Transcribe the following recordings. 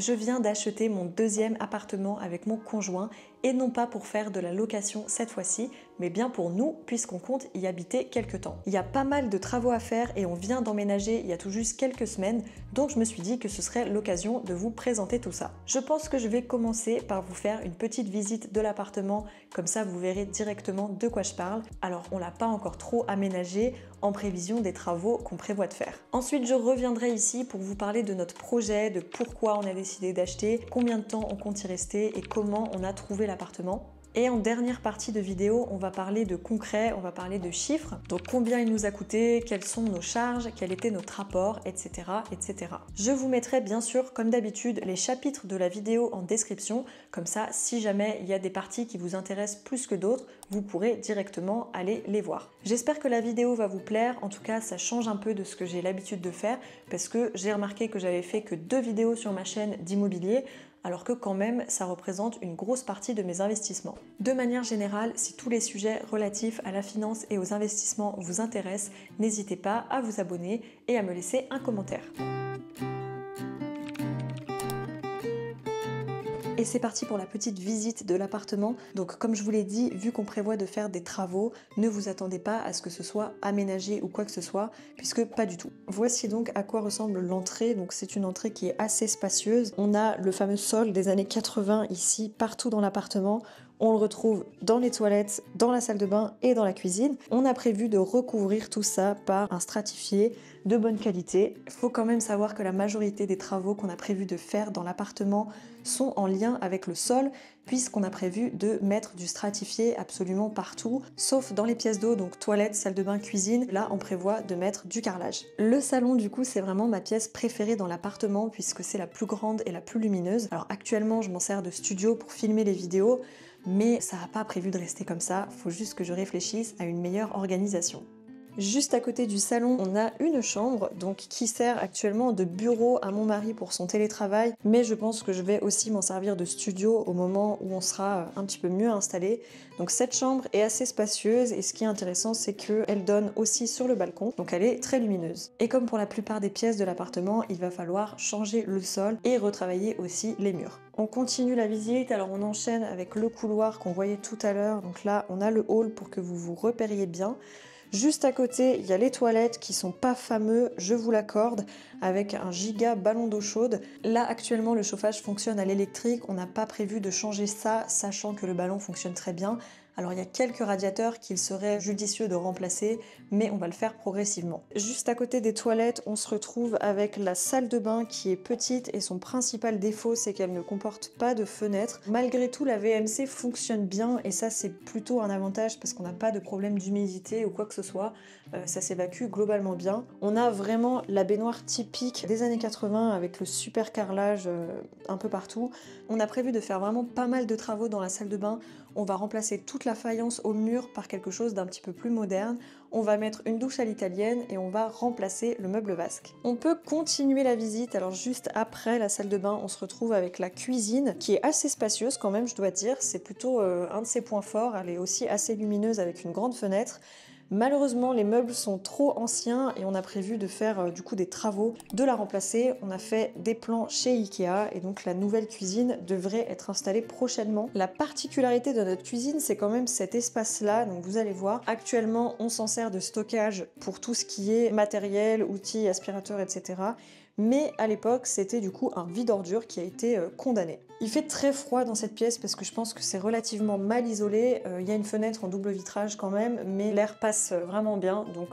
Je viens d'acheter mon deuxième appartement avec mon conjoint et non pas pour faire de la location cette fois-ci, mais bien pour nous puisqu'on compte y habiter quelques temps. Il y a pas mal de travaux à faire et on vient d'emménager il y a tout juste quelques semaines, donc je me suis dit que ce serait l'occasion de vous présenter tout ça. Je pense que je vais commencer par vous faire une petite visite de l'appartement, comme ça vous verrez directement de quoi je parle. Alors on l'a pas encore trop aménagé en prévision des travaux qu'on prévoit de faire. Ensuite je reviendrai ici pour vous parler de notre projet, de pourquoi on a décidé d'acheter, combien de temps on compte y rester et comment on a trouvé l'appartement. Et en dernière partie de vidéo, on va parler de concret, on va parler de chiffres, donc combien il nous a coûté, quelles sont nos charges, quel était notre rapport, etc., etc. Je vous mettrai bien sûr, comme d'habitude, les chapitres de la vidéo en description, comme ça, si jamais il y a des parties qui vous intéressent plus que d'autres, vous pourrez directement aller les voir. J'espère que la vidéo va vous plaire, en tout cas ça change un peu de ce que j'ai l'habitude de faire, parce que j'ai remarqué que j'avais fait que 2 vidéos sur ma chaîne d'immobilier, alors que quand même ça représente une grosse partie de mes investissements. De manière générale, si tous les sujets relatifs à la finance et aux investissements vous intéressent, n'hésitez pas à vous abonner et à me laisser un commentaire. Et c'est parti pour la petite visite de l'appartement. Donc comme je vous l'ai dit, vu qu'on prévoit de faire des travaux, ne vous attendez pas à ce que ce soit aménagé ou quoi que ce soit, puisque pas du tout. Voici donc à quoi ressemble l'entrée. Donc c'est une entrée qui est assez spacieuse. On a le fameux sol des années 80 ici, partout dans l'appartement. On le retrouve dans les toilettes, dans la salle de bain et dans la cuisine. On a prévu de recouvrir tout ça par un stratifié de bonne qualité. Il faut quand même savoir que la majorité des travaux qu'on a prévu de faire dans l'appartement sont en lien avec le sol, puisqu'on a prévu de mettre du stratifié absolument partout, sauf dans les pièces d'eau, donc toilettes, salle de bain, cuisine. Là, on prévoit de mettre du carrelage. Le salon, du coup, c'est vraiment ma pièce préférée dans l'appartement, puisque c'est la plus grande et la plus lumineuse. Alors actuellement, je m'en sers de studio pour filmer les vidéos, mais ça n'a pas prévu de rester comme ça, faut juste que je réfléchisse à une meilleure organisation. Juste à côté du salon, on a une chambre donc qui sert actuellement de bureau à mon mari pour son télétravail, mais je pense que je vais aussi m'en servir de studio au moment où on sera un petit peu mieux installé. Donc cette chambre est assez spacieuse et ce qui est intéressant c'est qu'elle donne aussi sur le balcon, donc elle est très lumineuse. Et comme pour la plupart des pièces de l'appartement, il va falloir changer le sol et retravailler aussi les murs. On continue la visite, alors on enchaîne avec le couloir qu'on voyait tout à l'heure, donc là on a le hall pour que vous vous repériez bien. Juste à côté, il y a les toilettes qui sont pas fameux, je vous l'accorde, avec un giga ballon d'eau chaude. Là, actuellement, le chauffage fonctionne à l'électrique. On n'a pas prévu de changer ça, sachant que le ballon fonctionne très bien. Alors, il y a quelques radiateurs qu'il serait judicieux de remplacer, mais on va le faire progressivement. Juste à côté des toilettes, on se retrouve avec la salle de bain qui est petite et son principal défaut, c'est qu'elle ne comporte pas de fenêtre. Malgré tout, la VMC fonctionne bien et ça, c'est plutôt un avantage parce qu'on n'a pas de problème d'humidité ou quoi que ce soit. Ça s'évacue globalement bien. On a vraiment la baignoire typique des années 80 avec le super carrelage un peu partout. On a prévu de faire vraiment pas mal de travaux dans la salle de bain. On va remplacer toute la faïence au mur par quelque chose d'un petit peu plus moderne. On va mettre une douche à l'italienne et on va remplacer le meuble vasque. On peut continuer la visite, alors juste après la salle de bain, on se retrouve avec la cuisine qui est assez spacieuse quand même, je dois dire. C'est plutôt un de ses points forts, elle est aussi assez lumineuse avec une grande fenêtre. Malheureusement, les meubles sont trop anciens et on a prévu de faire du coup des travaux, de la remplacer. On a fait des plans chez Ikea et donc la nouvelle cuisine devrait être installée prochainement. La particularité de notre cuisine, c'est quand même cet espace-là, donc vous allez voir. Actuellement, on s'en sert de stockage pour tout ce qui est matériel, outils, aspirateurs, etc. Mais à l'époque, c'était du coup un vide-ordure qui a été condamné. Il fait très froid dans cette pièce parce que je pense que c'est relativement mal isolé. Il y a une fenêtre en double vitrage quand même, mais l'air passe vraiment bien, donc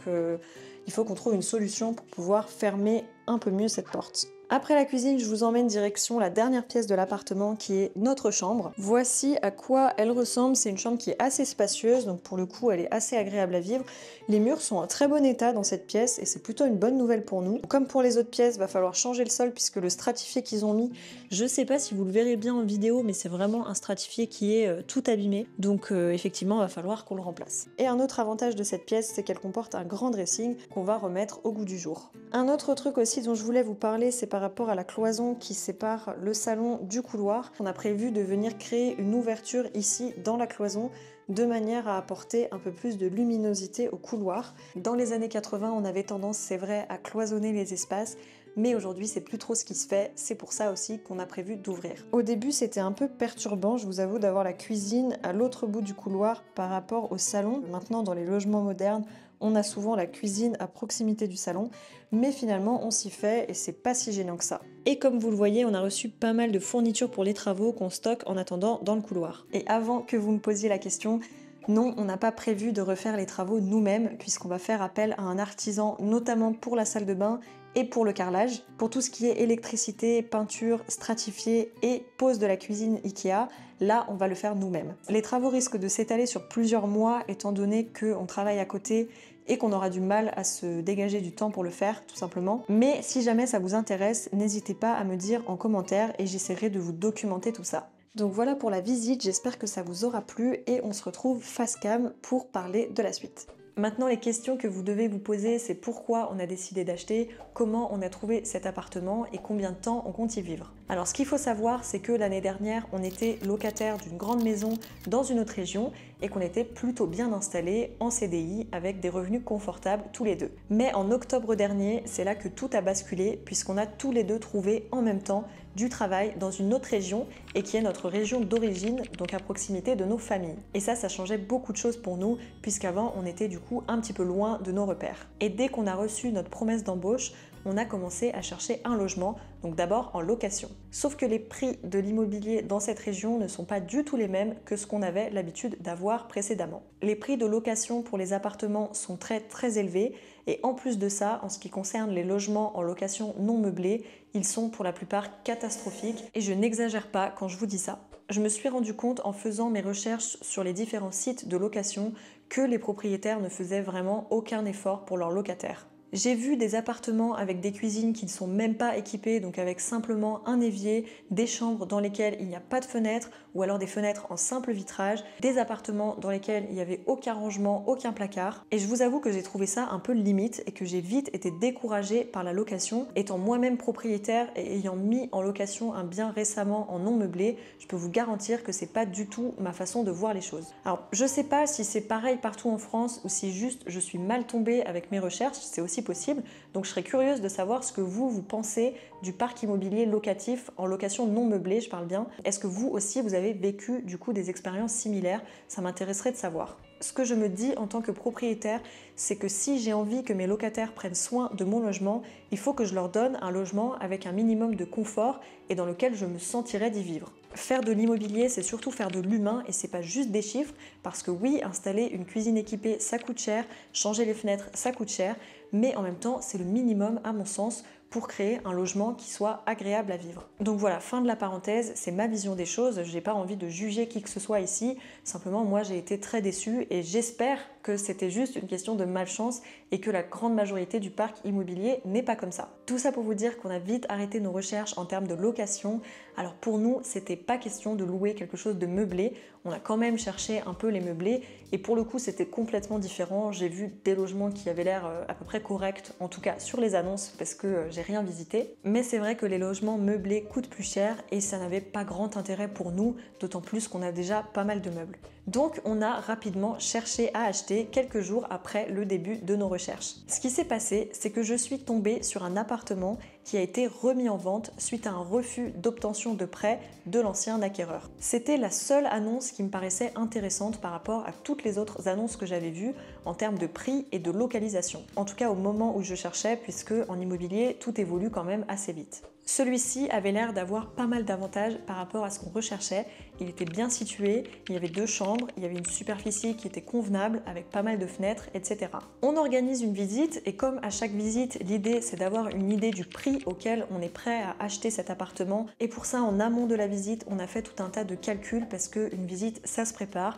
il faut qu'on trouve une solution pour pouvoir fermer un peu mieux cette porte. Après la cuisine, je vous emmène direction la dernière pièce de l'appartement qui est notre chambre. Voici à quoi elle ressemble. C'est une chambre qui est assez spacieuse, donc pour le coup elle est assez agréable à vivre. Les murs sont en très bon état dans cette pièce et c'est plutôt une bonne nouvelle pour nous. Comme pour les autres pièces, va falloir changer le sol puisque le stratifié qu'ils ont mis, je sais pas si vous le verrez bien en vidéo, mais c'est vraiment un stratifié qui est tout abîmé. Donc effectivement, va falloir qu'on le remplace. Et un autre avantage de cette pièce, c'est qu'elle comporte un grand dressing qu'on va remettre au goût du jour. Un autre truc aussi dont je voulais vous parler, c'est par rapport à la cloison qui sépare le salon du couloir. On a prévu de venir créer une ouverture ici dans la cloison de manière à apporter un peu plus de luminosité au couloir. Dans les années 80, on avait tendance, c'est vrai, à cloisonner les espaces, mais aujourd'hui c'est plus trop ce qui se fait, c'est pour ça aussi qu'on a prévu d'ouvrir. Au début c'était un peu perturbant, je vous avoue, d'avoir la cuisine à l'autre bout du couloir par rapport au salon. Maintenant dans les logements modernes, on a souvent la cuisine à proximité du salon, mais finalement on s'y fait et c'est pas si gênant que ça. Et comme vous le voyez, on a reçu pas mal de fournitures pour les travaux qu'on stocke en attendant dans le couloir. Et avant que vous me posiez la question, non, on n'a pas prévu de refaire les travaux nous-mêmes puisqu'on va faire appel à un artisan, notamment pour la salle de bain et pour le carrelage. Pour tout ce qui est électricité, peinture, stratifié et pose de la cuisine Ikea, là on va le faire nous-mêmes. Les travaux risquent de s'étaler sur plusieurs mois étant donné qu'on travaille à côté et qu'on aura du mal à se dégager du temps pour le faire, tout simplement. Mais si jamais ça vous intéresse, n'hésitez pas à me dire en commentaire et j'essaierai de vous documenter tout ça. Donc voilà pour la visite, j'espère que ça vous aura plu et on se retrouve face cam pour parler de la suite. Maintenant, les questions que vous devez vous poser, c'est pourquoi on a décidé d'acheter, comment on a trouvé cet appartement et combien de temps on compte y vivre. Alors ce qu'il faut savoir, c'est que l'année dernière, on était locataire d'une grande maison dans une autre région et qu'on était plutôt bien installés en CDI avec des revenus confortables tous les deux. Mais en octobre dernier, c'est là que tout a basculé puisqu'on a tous les deux trouvé en même temps du travail dans une autre région et qui est notre région d'origine, donc à proximité de nos familles. Et ça changeait beaucoup de choses pour nous puisqu'avant on était du coup un petit peu loin de nos repères. Et dès qu'on a reçu notre promesse d'embauche, on a commencé à chercher un logement, donc d'abord en location. Sauf que les prix de l'immobilier dans cette région ne sont pas du tout les mêmes que ce qu'on avait l'habitude d'avoir précédemment. Les prix de location pour les appartements sont très élevés et en plus de ça, en ce qui concerne les logements en location non meublés, ils sont pour la plupart catastrophiques et je n'exagère pas quand je vous dis ça. Je me suis rendu compte en faisant mes recherches sur les différents sites de location que les propriétaires ne faisaient vraiment aucun effort pour leurs locataires. J'ai vu des appartements avec des cuisines qui ne sont même pas équipées, donc avec simplement un évier, des chambres dans lesquelles il n'y a pas de fenêtres ou alors des fenêtres en simple vitrage, des appartements dans lesquels il n'y avait aucun rangement, aucun placard. Et je vous avoue que j'ai trouvé ça un peu limite et que j'ai vite été découragée par la location. Étant moi-même propriétaire et ayant mis en location un bien récemment en non meublé, je peux vous garantir que c'est pas du tout ma façon de voir les choses. Alors je sais pas si c'est pareil partout en France ou si juste je suis mal tombée avec mes recherches, c'est aussi possible, donc je serais curieuse de savoir ce que vous pensez du parc immobilier locatif en location non meublée, je parle bien. Est-ce que vous aussi vous avez vécu du coup des expériences similaires? Ça m'intéresserait de savoir. Ce que je me dis en tant que propriétaire, c'est que si j'ai envie que mes locataires prennent soin de mon logement, il faut que je leur donne un logement avec un minimum de confort et dans lequel je me sentirais d'y vivre. Faire de l'immobilier, c'est surtout faire de l'humain et c'est pas juste des chiffres, parce que oui, installer une cuisine équipée, ça coûte cher, changer les fenêtres, ça coûte cher, mais en même temps, c'est le minimum à mon sens pour créer un logement qui soit agréable à vivre. Donc voilà, fin de la parenthèse, c'est ma vision des choses, j'ai pas envie de juger qui que ce soit ici, simplement moi j'ai été très déçue et j'espère que c'était juste une question de malchance et que la grande majorité du parc immobilier n'est pas comme ça. Tout ça pour vous dire qu'on a vite arrêté nos recherches en termes de location. Alors pour nous, c'était pas question de louer quelque chose de meublé, on a quand même cherché un peu les meublés et pour le coup c'était complètement différent. J'ai vu des logements qui avaient l'air à peu près corrects, en tout cas sur les annonces parce que j'ai rien visité. Mais c'est vrai que les logements meublés coûtent plus cher et ça n'avait pas grand intérêt pour nous, d'autant plus qu'on a déjà pas mal de meubles. Donc on a rapidement cherché à acheter quelques jours après le début de nos recherches. Ce qui s'est passé, c'est que je suis tombée sur un appartement qui a été remis en vente suite à un refus d'obtention de prêt de l'ancien acquéreur. C'était la seule annonce qui me paraissait intéressante par rapport à toutes les autres annonces que j'avais vues en termes de prix et de localisation. En tout cas au moment où je cherchais, puisque en immobilier, tout évolue quand même assez vite. Celui-ci avait l'air d'avoir pas mal d'avantages par rapport à ce qu'on recherchait. Il était bien situé, il y avait 2 chambres, il y avait une superficie qui était convenable avec pas mal de fenêtres, etc. On organise une visite et comme à chaque visite, l'idée c'est d'avoir une idée du prix auquel on est prêt à acheter cet appartement. Et pour ça, en amont de la visite, on a fait tout un tas de calculs parce qu'une visite, ça se prépare.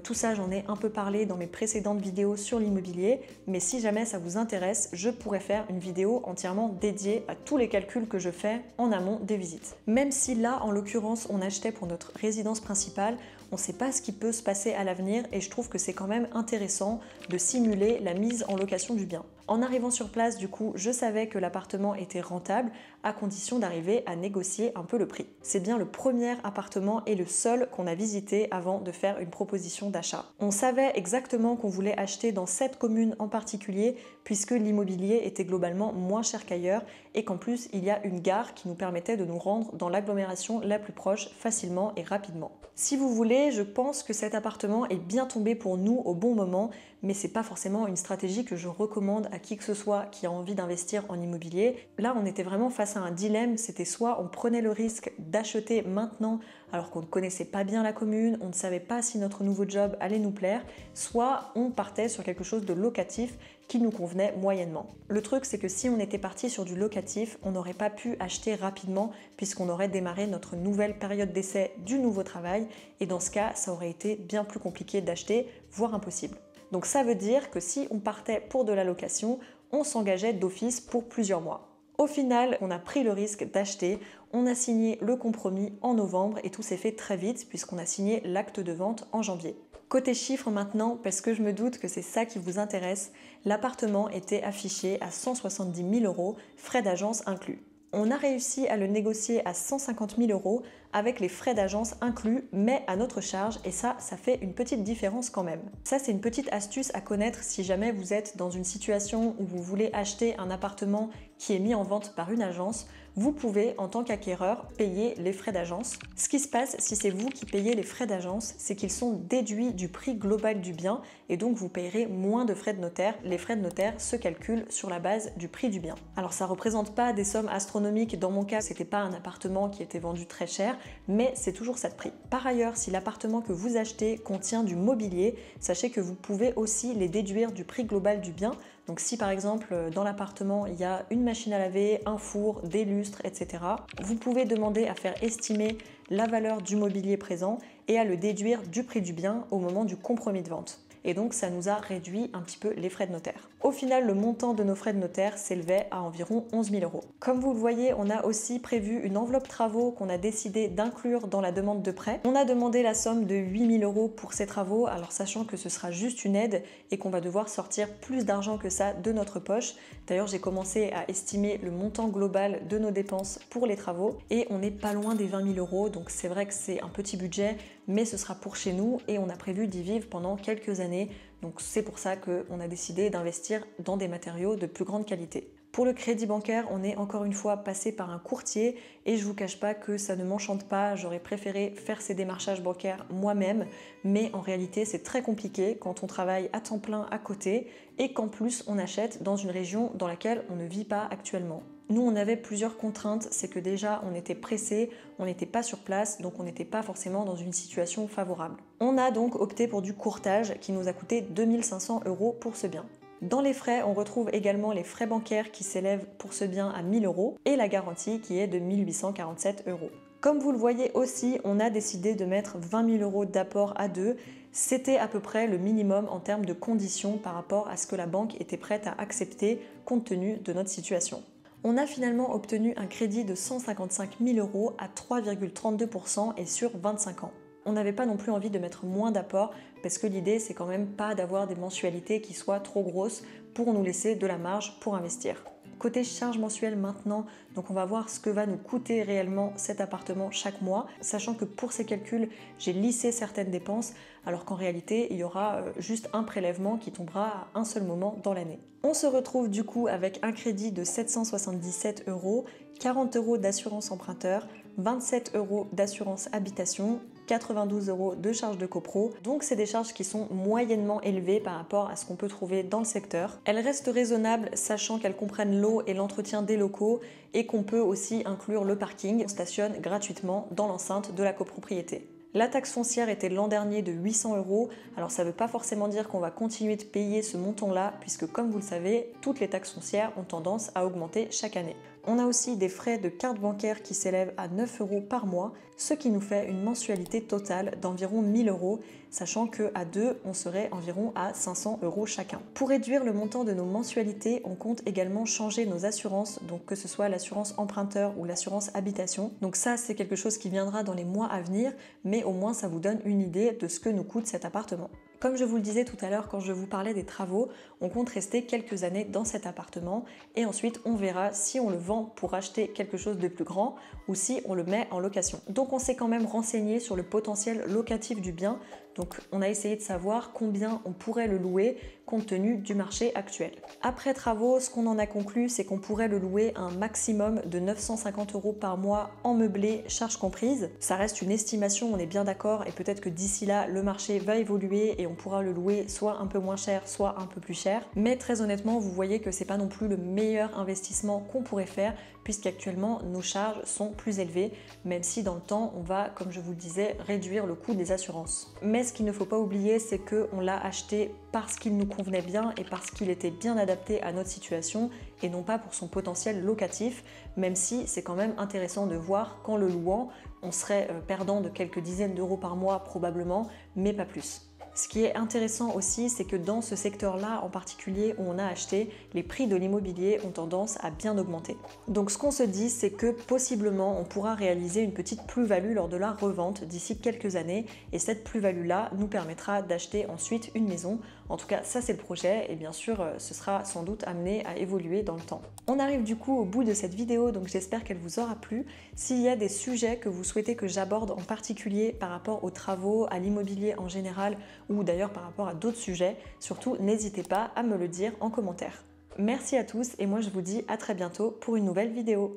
Tout ça, j'en ai un peu parlé dans mes précédentes vidéos sur l'immobilier, mais si jamais ça vous intéresse, je pourrais faire une vidéo entièrement dédiée à tous les calculs que je fais en amont des visites. Même si là, en l'occurrence, on achetait pour notre résidence principale, on ne sait pas ce qui peut se passer à l'avenir et je trouve que c'est quand même intéressant de simuler la mise en location du bien. En arrivant sur place, du coup, je savais que l'appartement était rentable à condition d'arriver à négocier un peu le prix. C'est bien le premier appartement et le seul qu'on a visité avant de faire une proposition d'achat. On savait exactement qu'on voulait acheter dans cette commune en particulier puisque l'immobilier était globalement moins cher qu'ailleurs et qu'en plus il y a une gare qui nous permettait de nous rendre dans l'agglomération la plus proche facilement et rapidement. Si vous voulez, je pense que cet appartement est bien tombé pour nous au bon moment, mais c'est pas forcément une stratégie que je recommande à qui que ce soit qui a envie d'investir en immobilier. Là, on était vraiment face à un dilemme, c'était soit on prenait le risque d'acheter maintenant alors qu'on ne connaissait pas bien la commune, on ne savait pas si notre nouveau job allait nous plaire, soit on partait sur quelque chose de locatif qui nous convenait moyennement. Le truc, c'est que si on était parti sur du locatif, on n'aurait pas pu acheter rapidement puisqu'on aurait démarré notre nouvelle période d'essai du nouveau travail et dans ce cas, ça aurait été bien plus compliqué d'acheter, voire impossible. Donc ça veut dire que si on partait pour de la location, on s'engageait d'office pour plusieurs mois. Au final, on a pris le risque d'acheter, on a signé le compromis en novembre et tout s'est fait très vite puisqu'on a signé l'acte de vente en janvier. Côté chiffres maintenant, parce que je me doute que c'est ça qui vous intéresse, l'appartement était affiché à 170 000 €, frais d'agence inclus. On a réussi à le négocier à 150 000 € avec les frais d'agence inclus, mais à notre charge, et ça fait une petite différence quand même. Ça, c'est une petite astuce à connaître si jamais vous êtes dans une situation où vous voulez acheter un appartement qui est mis en vente par une agence. Vous pouvez, en tant qu'acquéreur, payer les frais d'agence. Ce qui se passe si c'est vous qui payez les frais d'agence, c'est qu'ils sont déduits du prix global du bien et donc vous payerez moins de frais de notaire. Les frais de notaire se calculent sur la base du prix du bien. Alors ça représente pas des sommes astronomiques, dans mon cas c'était pas un appartement qui était vendu très cher, mais c'est toujours ça de prix. Par ailleurs, si l'appartement que vous achetez contient du mobilier, sachez que vous pouvez aussi les déduire du prix global du bien. Donc si par exemple dans l'appartement il y a une machine à laver, un four, des lustres, etc., vous pouvez demander à faire estimer la valeur du mobilier présent et à le déduire du prix du bien au moment du compromis de vente. Et donc ça nous a réduit un petit peu les frais de notaire. Au final, le montant de nos frais de notaire s'élevait à environ 11 000 €. Comme vous le voyez, on a aussi prévu une enveloppe travaux qu'on a décidé d'inclure dans la demande de prêt. On a demandé la somme de 8 000 € pour ces travaux, alors sachant que ce sera juste une aide et qu'on va devoir sortir plus d'argent que ça de notre poche. D'ailleurs, j'ai commencé à estimer le montant global de nos dépenses pour les travaux et on n'est pas loin des 20 000 €, donc c'est vrai que c'est un petit budget, mais ce sera pour chez nous et on a prévu d'y vivre pendant quelques années. Donc c'est pour ça qu'on a décidé d'investir dans des matériaux de plus grande qualité. Pour le crédit bancaire, on est encore une fois passé par un courtier et je vous cache pas que ça ne m'enchante pas, j'aurais préféré faire ces démarchages bancaires moi-même, mais en réalité c'est très compliqué quand on travaille à temps plein à côté et qu'en plus on achète dans une région dans laquelle on ne vit pas actuellement. Nous, on avait plusieurs contraintes, c'est que déjà on était pressé, on n'était pas sur place, donc on n'était pas forcément dans une situation favorable. On a donc opté pour du courtage qui nous a coûté 2 500 € pour ce bien. Dans les frais, on retrouve également les frais bancaires qui s'élèvent pour ce bien à 1 000 € et la garantie qui est de 1 847 €. Comme vous le voyez aussi, on a décidé de mettre 20 000 € d'apport à deux. C'était à peu près le minimum en termes de conditions par rapport à ce que la banque était prête à accepter compte tenu de notre situation. On a finalement obtenu un crédit de 155 000 € à 3,32% et sur 25 ans. On n'avait pas non plus envie de mettre moins d'apport parce que l'idée c'est quand même pas d'avoir des mensualités qui soient trop grosses pour nous laisser de la marge pour investir. Côté charge mensuelle maintenant, donc on va voir ce que va nous coûter réellement cet appartement chaque mois, sachant que pour ces calculs, j'ai lissé certaines dépenses, alors qu'en réalité, il y aura juste un prélèvement qui tombera à un seul moment dans l'année. On se retrouve du coup avec un crédit de 777 €, 40 € d'assurance emprunteur, 27 € d'assurance habitation, 92 € de charges de copro. Donc c'est des charges qui sont moyennement élevées par rapport à ce qu'on peut trouver dans le secteur. Elles restent raisonnables sachant qu'elles comprennent l'eau et l'entretien des locaux et qu'on peut aussi inclure le parking. On stationne gratuitement dans l'enceinte de la copropriété. La taxe foncière était l'an dernier de 800 €, alors ça ne veut pas forcément dire qu'on va continuer de payer ce montant-là, puisque comme vous le savez, toutes les taxes foncières ont tendance à augmenter chaque année. On a aussi des frais de carte bancaire qui s'élèvent à 9 € par mois, ce qui nous fait une mensualité totale d'environ 1 000 €, sachant qu'à deux, on serait environ à 500 € chacun. Pour réduire le montant de nos mensualités, on compte également changer nos assurances, donc que ce soit l'assurance emprunteur ou l'assurance habitation. Donc ça, c'est quelque chose qui viendra dans les mois à venir, mais au moins ça vous donne une idée de ce que nous coûte cet appartement. Comme je vous le disais tout à l'heure quand je vous parlais des travaux, on compte rester quelques années dans cet appartement et ensuite on verra si on le vend pour acheter quelque chose de plus grand ou si on le met en location. Donc on s'est quand même renseigné sur le potentiel locatif du bien. Donc on a essayé de savoir combien on pourrait le louer compte tenu du marché actuel. Après travaux, ce qu'on en a conclu, c'est qu'on pourrait le louer un maximum de 950 € par mois en meublé, charges comprises. Ça reste une estimation, on est bien d'accord, et peut-être que d'ici là, le marché va évoluer et on pourra le louer soit un peu moins cher, soit un peu plus cher. Mais très honnêtement, vous voyez que c'est pas non plus le meilleur investissement qu'on pourrait faire puisqu'actuellement nos charges sont plus élevées, même si dans le temps on va, comme je vous le disais, réduire le coût des assurances. Mais ce qu'il ne faut pas oublier, c'est qu'on l'a acheté parce qu'il nous convenait bien et parce qu'il était bien adapté à notre situation et non pas pour son potentiel locatif, même si c'est quand même intéressant de voir qu'en le louant, on serait perdant de quelques dizaines d'euros par mois probablement, mais pas plus. Ce qui est intéressant aussi, c'est que dans ce secteur-là en particulier où on a acheté, les prix de l'immobilier ont tendance à bien augmenter. Donc ce qu'on se dit, c'est que possiblement on pourra réaliser une petite plus-value lors de la revente d'ici quelques années et cette plus-value-là nous permettra d'acheter ensuite une maison. En tout cas, ça c'est le projet et bien sûr, ce sera sans doute amené à évoluer dans le temps. On arrive du coup au bout de cette vidéo, donc j'espère qu'elle vous aura plu. S'il y a des sujets que vous souhaitez que j'aborde en particulier par rapport aux travaux, à l'immobilier en général, ou d'ailleurs par rapport à d'autres sujets, surtout n'hésitez pas à me le dire en commentaire. Merci à tous et moi je vous dis à très bientôt pour une nouvelle vidéo.